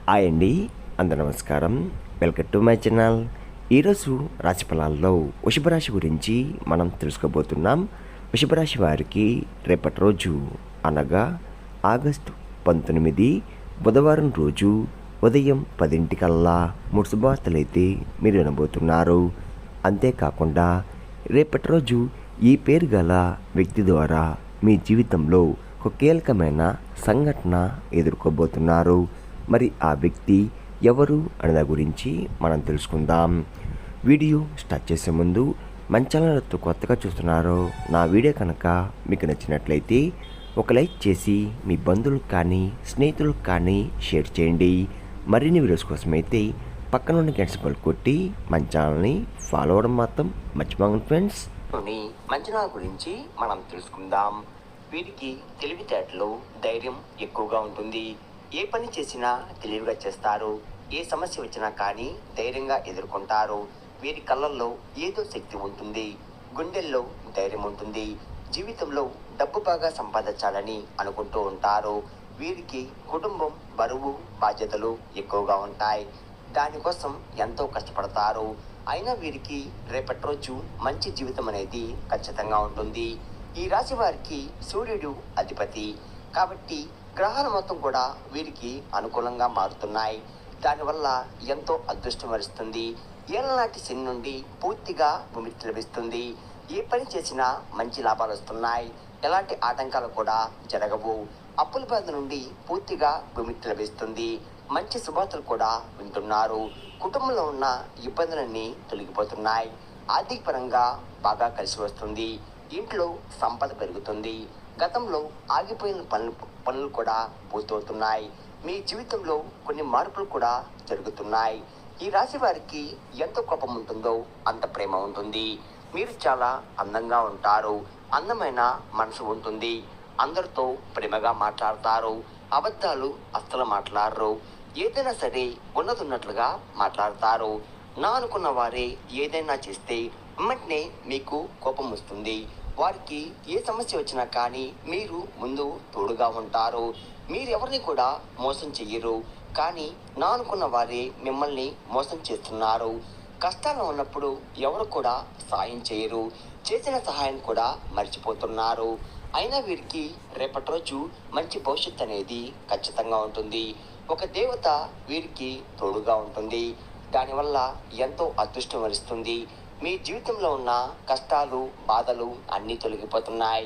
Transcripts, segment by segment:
Hi అండి, అందరూ నమస్కారం. Welcome to my channel. ఈరోజు రాశి ఫలాల్లో వృషభ రాశి గురించి మనం తెలుసుకోబోతున్నాం. వృషభ రాశి వారికి రేపటి రోజు అనగా ఆగస్టు 19 బుధవారం రోజు ఉదయం 10 3 శుభవార్తలైతే మీరు వినబోతున్నారు. అంతేకాకుండా రేపటి రోజు ఈ పేరు గల వ్యక్తి ద్వారా మీ జీవితంలో ఒక కీలకమైన సంఘటన ఎదుర్కోబోతున్నారు. మరి ఆ వ్యక్తి ఎవరు అనే దాని గురించి మనం తెలుసుకుందాం. వీడియో స్టార్ట్ చేసే ముందు మన ఛానల్ కొత్తగా చూస్తున్నారో నా వీడియో కనుక మీకు నచ్చినట్లయితే ఒక లైక్ చేసి మీ బంధువులకు కానీ స్నేహితులకు కానీ షేర్ చేయండి. మరిన్ని వీడియోస్ కోసం అయితే పక్కన ఉన్న గంట సింబల్ కొట్టి మన ఛానల్ని ఫాలో అవ్వడం మాత్రం మర్చిపోకండి ఫ్రెండ్స్. మంచనాల గురించి మనం తెలుసుకుందాం. వీరికి తెలివితేటలు ధైర్యం ఎక్కువగా ఉంటుంది. ఏ పని చేసినా తెలివిగా చేస్తారు. ఏ సమస్య వచ్చినా కానీ ధైర్యంగా ఎదుర్కొంటారు. వీరి కళ్ళల్లో ఏదో శక్తి ఉంటుంది. గుండెల్లో ధైర్యం ఉంటుంది. జీవితంలో డబ్బు బాగా సంపాదించాలని అనుకుంటూ ఉంటారు. వీరికి కుటుంబం బరువు బాధ్యతలు ఎక్కువగా ఉంటాయి. దానికోసం ఎంతో కష్టపడతారు. అయినా వీరికి రేపటి రోజు మంచి జీవితం అనేది ఖచ్చితంగా ఉంటుంది. ఈ రాశి వారికి సూర్యుడు అధిపతి కాబట్టి గ్రహాలు మొత్తం కూడా వీరికి అనుకూలంగా మారుతున్నాయి. దానివల్ల ఎంతో అదృష్టం వరిస్తుంది. ఏళ్ళనాటి శని నుండి పూర్తిగా విముక్తి లభిస్తుంది. ఏ పని చేసినా మంచి లాభాలు వస్తున్నాయి. ఎలాంటి ఆటంకాలు కూడా జరగవు. అప్పుల బాధ నుండి పూర్తిగా విముక్తి లభిస్తుంది. మంచి శుభార్తలు కూడా వింటున్నారు. కుటుంబంలో ఉన్న ఇబ్బందులన్నీ తొలగిపోతున్నాయి. ఆర్థిక పరంగా బాగా కలిసి వస్తుంది. ఇంట్లో సంపద పెరుగుతుంది. గతంలో ఆగిపోయిన పనులు కూడా పూర్తవుతున్నాయి. మీ జీవితంలో కొన్ని మార్పులు కూడా జరుగుతున్నాయి. ఈ రాశి వారికి ఎంత కోపం ఉంటుందో అంత ప్రేమ ఉంటుంది. మీరు చాలా అందంగా ఉంటారు. అందమైన మనసు ఉంటుంది. అందరితో ప్రేమగా మాట్లాడతారు. అబద్ధాలు అస్సలు మాట్లాడరు. ఏదైనా సరే ఉన్నట్లుగా మాట్లాడతారు. నా అనుకున్న వారే ఏదైనా చేస్తే వెంటనే మీకు కోపం వస్తుంది. వారికి ఏ సమస్య వచ్చినా కానీ మీరు ముందు తోడుగా ఉంటారు. మీరు ఎవరిని కూడా మోసం చెయ్యరు. కానీ నా అనుకున్న వారే మిమ్మల్ని మోసం చేస్తున్నారు. కష్టాల్లో ఉన్నప్పుడు ఎవరు కూడా సాయం చేయరు. చేసిన సహాయం కూడా మర్చిపోతున్నారు. అయినా వీరికి రేపటి రోజు మంచి భవిష్యత్తు అనేది ఖచ్చితంగా ఉంటుంది. ఒక దేవత వీరికి తోడుగా ఉంటుంది. దానివల్ల ఎంతో అదృష్టం వరిస్తుంది. మీ జీవితంలో ఉన్న కష్టాలు బాధలు అన్నీ తొలగిపోతున్నాయి.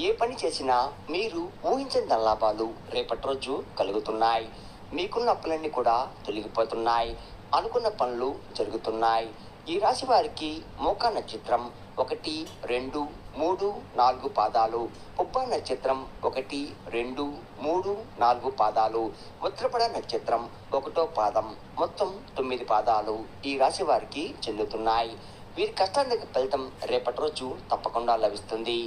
ఏ పని చేసినా మీరు ఊహించిన లాభాలు రేపటి రోజు కలుగుతున్నాయి. మీకున్న అప్పులన్నీ కూడా తొలగిపోతున్నాయి. అనుకున్న పనులు జరుగుతున్నాయి. ఈ రాశి వారికి మోకా నక్షత్రం 1, 2, 3, 4 పాదాలు, పుబ్బ నక్షత్రం 1, 2, 3, 4 పాదాలు, ఉత్తరపడ నక్షత్రం 1వ పాదం, మొత్తం 9 పాదాలు ఈ రాశి వారికి చెందుతున్నాయి. వీరి కష్టానికి ఫలితం రేపటి రోజు తప్పకుండా లభిస్తుంది.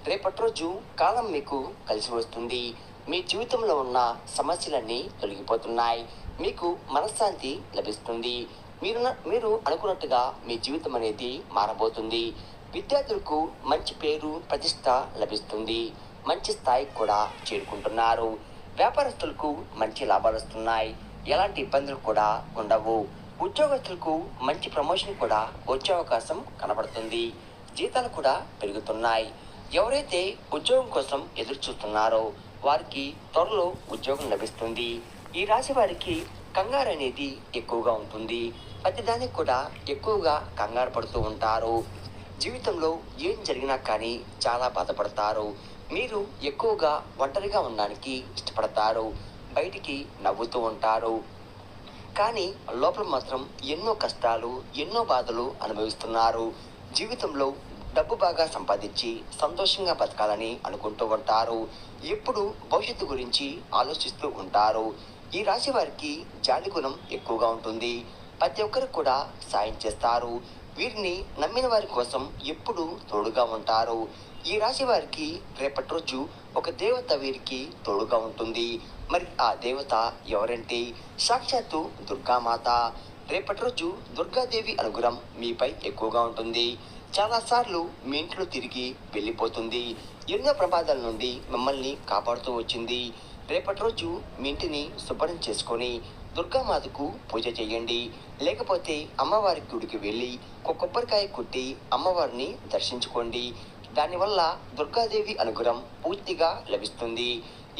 రేపటి రోజు కాలం మీకు కలిసి వస్తుంది. మీ జీవితంలో ఉన్న సమస్యలన్నీ తొలగిపోతున్నాయి. మీకు మనశ్శాంతి లభిస్తుంది. మీరు అనుకున్నట్టుగా మీ జీవితం అనేది మారబోతుంది. విద్యార్థులకు మంచి పేరు ప్రతిష్ట లభిస్తుంది. మంచి స్థాయికి కూడా చేరుకుంటున్నారు. వ్యాపారస్తులకు మంచి లాభాలు వస్తున్నాయి. ఎలాంటి ఇబ్బందులు కూడా ఉండవు. ఉద్యోగస్తులకు మంచి ప్రమోషన్ కూడా వచ్చే అవకాశం కనబడుతుంది. జీతాలు కూడా పెరుగుతున్నాయి. ఎవరైతే ఉద్యోగం కోసం ఎదురు చూస్తున్నారో వారికి త్వరలో ఉద్యోగం లభిస్తుంది. ఈ రాశి వారికి కంగారు అనేది ఎక్కువగా ఉంటుంది. ప్రతిదానికి కూడా ఎక్కువగా కంగారు పడుతూ ఉంటారు. జీవితంలో ఏం జరిగినా కానీ చాలా బాధపడతారు. మీరు ఎక్కువగా ఒంటరిగా ఉండడానికి ఇష్టపడతారు. బయటికి నవ్వుతూ ఉంటారు. కానీ లోపల మాత్రం ఎన్నో కష్టాలు ఎన్నో బాధలు అనుభవిస్తున్నారు. జీవితంలో డబ్బు బాగా సంపాదించి సంతోషంగా బతకాలని అనుకుంటూ ఉంటారు. ఎప్పుడు భవిష్యత్తు గురించి ఆలోచిస్తూ ఉంటారు. ఈ రాశి వారికి జాలి గుణం ఎక్కువగా ఉంటుంది. ప్రతి ఒక్కరికి కూడా సాయం చేస్తారు. వీరిని నమ్మిన వారి కోసం ఎప్పుడు తోడుగా ఉంటారు. ఈ రాశి వారికి రేపటి రోజు ఒక దేవత వీరికి తోడుగా ఉంటుంది. మరి ఆ దేవత ఎవరంటే సాక్షాత్తు దుర్గామాత. రేపటి రోజు దుర్గాదేవి అనుగ్రహం మీపై ఎక్కువగా ఉంటుంది. చాలాసార్లు మీ ఇంట్లో తిరిగి వెళ్ళిపోతుంది. ఎన్నో ప్రమాదాల నుండి మిమ్మల్ని కాపాడుతూ వచ్చింది. రేపటి రోజు మీ ఇంటిని శుభ్రం చేసుకొని దుర్గామాతకు పూజ చేయండి. లేకపోతే అమ్మవారి గుడికి వెళ్ళి కొబ్బరికాయ కొట్టి అమ్మవారిని దర్శించుకోండి. దానివల్ల దుర్గాదేవి అనుగ్రహం పూర్తిగా లభిస్తుంది.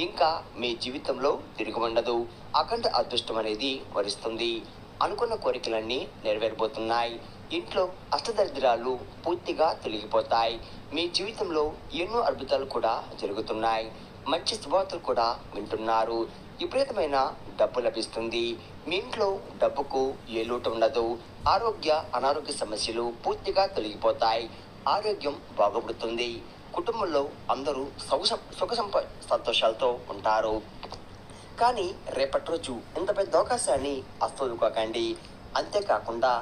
ఇంకా మీ జీవితంలో తిరిగి ఉండదు. అఖండ అదృష్టం అనేది వరిస్తుంది. అనుకున్న కోరికలన్నీ నెరవేరబోతున్నాయి. ఇంట్లో అష్టదరిద్రాలు పూర్తిగా తొలగిపోతాయి. మీ జీవితంలో ఎన్నో అద్భుతాలు కూడా జరుగుతున్నాయి. మంచి శుభవార్తలు కూడా వింటున్నారు. విపరీతమైన డబ్బు లభిస్తుంది. మీ ఇంట్లో డబ్బుకు ఏ లోటు ఉండదు. అనారోగ్య సమస్యలు పూర్తిగా తొలగిపోతాయి. ఆరోగ్యం బాగుపడుతుంది. కుటుంబంలో అందరూ సంతోషాలతో ఉంటారు. కానీ రేపటి రోజు ఇంత పెద్ద అవకాశాన్ని అస్తోదుకోకండి. అంతేకాకుండా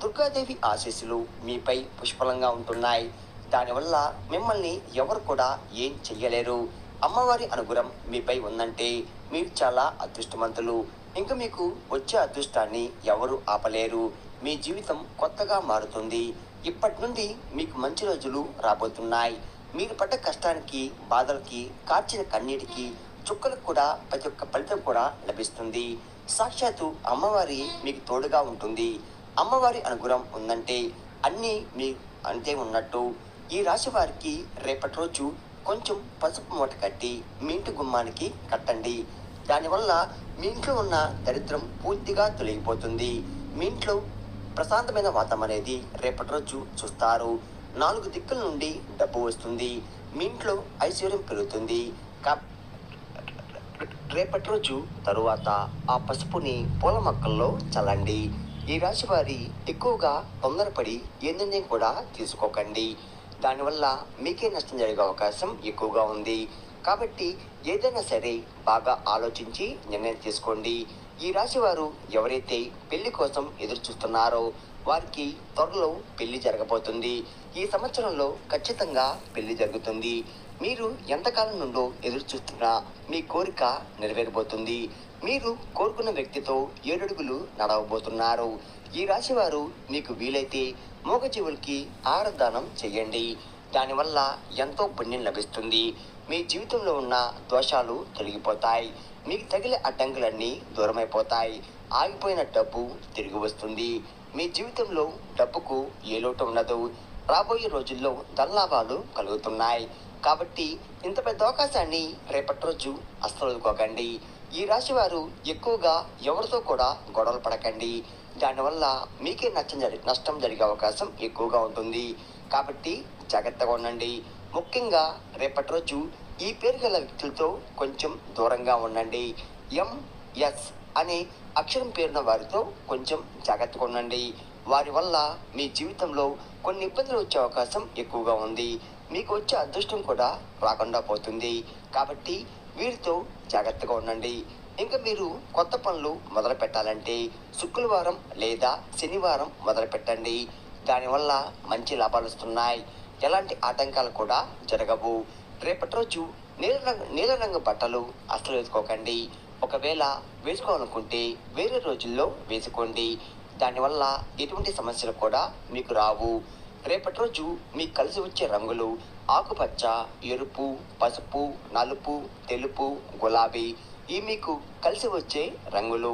దుర్గాదేవి ఆశీస్సులు మీపై పుష్కలంగా ఉంటున్నాయి. దానివల్ల మిమ్మల్ని ఎవరు కూడా ఏం చెయ్యలేరు. అమ్మవారి అనుగ్రహం మీపై ఉందంటే మీరు చాలా అదృష్టవంతులు. ఇంకా మీకు వచ్చే అదృష్టాన్ని ఎవరు ఆపలేరు. మీ జీవితం కొత్తగా మారుతుంది. ఇప్పటి నుండి మీకు మంచి రోజులు రాబోతున్నాయి. మీరు పడ్డ కష్టానికి, బాధలకి, కార్చిన కన్నీటికి, చుక్కలకు కూడా ప్రతి ఒక్క ఫలితం కూడా లభిస్తుంది. సాక్షాత్తు అమ్మవారి మీకు తోడుగా ఉంటుంది. అమ్మవారి అనుగ్రహం ఉందంటే అన్నీ మీ అంతే ఉన్నట్టు. ఈ రాశి వారికి రేపటి రోజు కొంచెం పసుపు మూట కట్టి మీ ఇంటి గుమ్మానికి కట్టండి. దానివల్ల మీ ఇంట్లో ఉన్న దరిద్రం పూర్తిగా తొలగిపోతుంది. మీ ఇంట్లో ప్రశాంతమైన వాతావరణం అనేది రేపటి రోజు చూస్తారు. 4 దిక్కుల నుండి డబ్బు వస్తుంది. మీ ఇంట్లో ఐశ్వర్యం పెరుగుతుంది. రేపటి రోజు తరువాత ఆ పసుపుని పూల మొక్కల్లో చల్లండి. ఈ రాశి వారి ఎక్కువగా తొందరపడి ఏ నిర్ణయం కూడా తీసుకోకండి. దానివల్ల మీకే నష్టం జరిగే అవకాశం ఎక్కువగా ఉంది. కాబట్టి ఏదైనా సరే బాగా ఆలోచించి నిర్ణయం తీసుకోండి. ఈ రాశి వారు ఎవరైతే పెళ్లి కోసం ఎదురు చూస్తున్నారో వారికి త్వరలో పెళ్లి జరగబోతుంది. ఈ సంవత్సరంలో ఖచ్చితంగా పెళ్లి జరుగుతుంది. మీరు ఎంతకాలం నుండో ఎదురు చూస్తున్నా మీ కోరిక నెరవేరబోతుంది. మీరు కోరుకున్న వ్యక్తితో 7 అడుగులు నడవబోతున్నారు. ఈ రాశి వారు మీకు వీలైతే మూగజీవులకి ఆహారదానం చేయండి. దానివల్ల ఎంతో పుణ్యం లభిస్తుంది. మీ జీవితంలో ఉన్న దోషాలు తొలగిపోతాయి. మీకు తగిలే అడ్డంకులన్నీ దూరమైపోతాయి. ఆగిపోయిన డబ్బు తిరిగి వస్తుంది. మీ జీవితంలో డబ్బుకు ఏ లోటు ఉండదు. రాబోయే రోజుల్లో ధనలాభాలు కలుగుతున్నాయి. కాబట్టి ఇంత పెద్ద అవకాశాన్ని రేపటి రోజు అస్సలు వదులుకోకండి. ఈ రాశి వారు ఎక్కువగా ఎవరితో కూడా గొడవలు పడకండి. దానివల్ల మీకే నష్టం జరిగే అవకాశం ఎక్కువగా ఉంటుంది. కాబట్టి జాగ్రత్తగా ఉండండి. ముఖ్యంగా రేపటి రోజు ఈ పేరు గల వ్యక్తులతో కొంచెం దూరంగా ఉండండి. ఎంఎస్ అనే అక్షరం పేరున్న వారితో కొంచెం జాగ్రత్తగా ఉండండి. వారి వల్ల మీ జీవితంలో కొన్ని ఇబ్బందులు వచ్చే అవకాశం ఎక్కువగా ఉంది. మీకు వచ్చే అదృష్టం కూడా రాకుండా పోతుంది. కాబట్టి వీరితో జాగ్రత్తగా ఉండండి. ఇంకా మీరు కొత్త పనులు మొదలు పెట్టాలంటే శుక్రవారం లేదా శనివారం మొదలు పెట్టండి. దానివల్ల మంచి లాభాలు వస్తున్నాయి. ఎలాంటి ఆటంకాలు కూడా జరగవు. రేపటి రోజు నీల రంగు బట్టలు అస్సలు వేసుకోకండి. ఒకవేళ వేసుకోవాలనుకుంటే వేరే రోజుల్లో వేసుకోండి. దానివల్ల ఎటువంటి సమస్యలు కూడా మీకు రావు. రేపటి రోజు మీకు కలిసి వచ్చే రంగులు ఆకుపచ్చ, ఎరుపు, పసుపు, నలుపు, తెలుపు, గులాబీ. ఈ మీకు కలిసి వచ్చే రంగులు.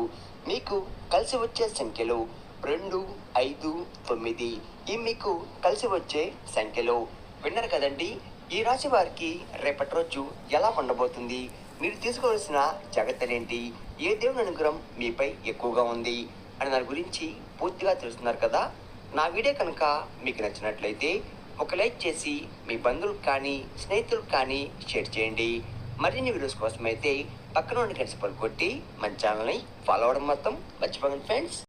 మీకు కలిసి వచ్చే సంఖ్యలు 2, 5, 9. ఈ మీకు కలిసి వచ్చే సంఖ్యలు. విన్నారు కదండి. ఈ రాశి వారికి రేపటి రోజు ఎలా ఉండబోతుంది, మీరు తీసుకోవాల్సిన జాగ్రత్తలేంటి, ఏ దేవుని అనుగ్రహం మీపై ఎక్కువగా ఉంది అని దాని గురించి పూర్తిగా తెలుస్తున్నారు కదా. నా వీడియో కనుక మీకు నచ్చినట్లయితే ఒక లైక్ చేసి మీ బంధువులకు కానీ స్నేహితులకు కానీ షేర్ చేయండి. మరిన్ని వీడియోస్ కోసం అయితే పక్కన ఉన్న గంట సింబల్ కొట్టి మన ఛానల్ని ఫాలో అవ్వడం మొత్తం మర్చిపోకండి ఫ్రెండ్స్.